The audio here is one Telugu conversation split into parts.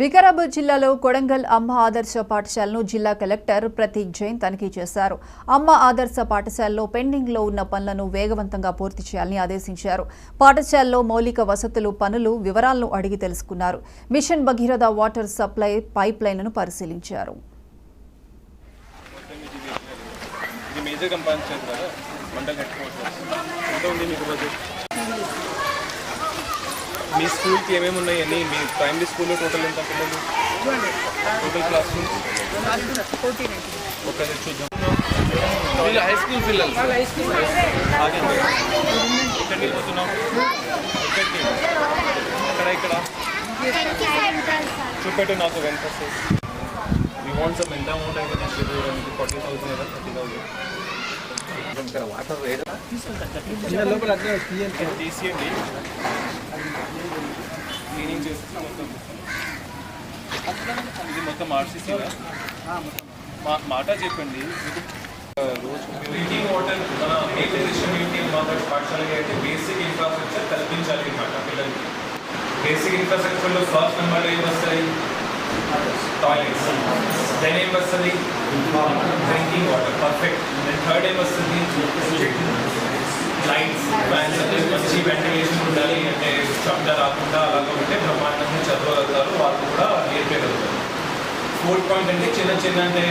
వికారాబాద్ జిల్లాలో కొడంగల్ అమ్మ ఆదర్శ పాఠశాలను జిల్లా కలెక్టర్ ప్రతీక్ జైన్ తనిఖీ చేశారు. అమ్మ ఆదర్శ పాఠశాలలో పెండింగ్లో ఉన్న పనులను వేగవంతంగా పూర్తి చేయాలని ఆదేశించారు. పాఠశాలలో మౌలిక వసతులు పనులు వివరాలను అడిగి తెలుసుకున్నారు. Mission Bhagiratha water supply pipe లైన్లను పరిశీలించారు. మీ స్కూల్కి ఏమేమి ఉన్నాయని మీ ప్రైమరీ స్కూల్లో టోటల్ ఎంత పిల్లలు టోటల్ క్లాస్ ఒకసారి చూద్దాం. హై స్కూల్ పిల్లలు ఎక్కడికి పోతున్నాం? ఎక్కడికి? ఇక్కడ చూపెట్టు నాకు ఎంత మీ వాంట్ సమ్ ఎంత అమౌంట్ అయితే 40,000 లేదా 30,000 వాటర్ లోపల తీసేయండి. క్లీనింగ్ చేసి ఇది మొత్తం ఆర్సీసీ మాట చెప్పండి. రోజు డ్రింకింగ్ వాటర్ మన పాఠశాలకి అయితే బేసిక్ ఇన్ఫ్రాస్ట్రక్చర్ కల్పించాలి అన్నమాట పిల్లలకి. బేసిక్ ఇన్ఫ్రాస్ట్రక్చర్లో ఫస్ట్ నెంబర్ ఏం వస్తాయి? టాయిలెట్స్. దెన్ ఏం వస్తుంది? Drinking water perfect. Then third ఏం వస్తుంది? లైట్స్, ఫ్యాన్స్, మంచి వెంటిలేషన్ ఉండాలి. అంటే శబ్ద రాకుండా అలాగే ఉంటే బ్రహ్మాండంగా చదవగలుగుతారు, వాళ్ళు కూడా నేర్పేయగలుగుతారు. ఫోర్త్ పాయింట్ అంటే చిన్న చిన్న అంటే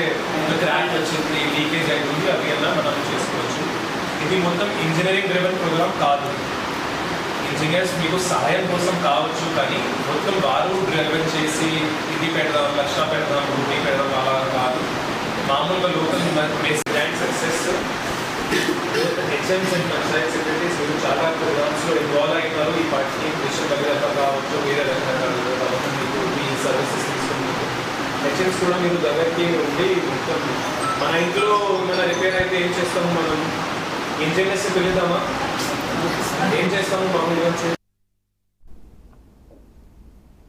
క్రాక్ వచ్చింది, లీకేజ్ అవుతుంది, అవి అలా మనం చేసుకోవచ్చు. ఇది మొత్తం ఇంజనీరింగ్ డ్రివెన్ ప్రోగ్రామ్ కాదు. ఇంజనీర్స్ మీకు సహాయం కోసం కావచ్చు, కానీ మొత్తం వారు డ్రివెన్ చేసి ఇది పెడదాం, లక్ష పెడదాం, రూపీ పెడదాం అలా కాదు. మామూలుగా local grand success HMs and Panchayat secretaries మీరు చాలా ప్రోగ్రామ్స్లో ఇన్వాల్వ్ అయినారు. ఈ పార్టీకి మిషన్ భగీరథ కావచ్చు, వేరే రకరకాల మీకు మీ సర్వీసెస్ తీసుకున్నారు. హెచ్ఎంస్ కూడా మీరు దగ్గరికి ఉండి మొత్తం మన ఇంట్లో మన రిపేర్ అయితే ఏం చేస్తాము? మనం ఇంజనీర్స్ పిలుద్దామా? ఏం చేస్తాము మామూలుగా?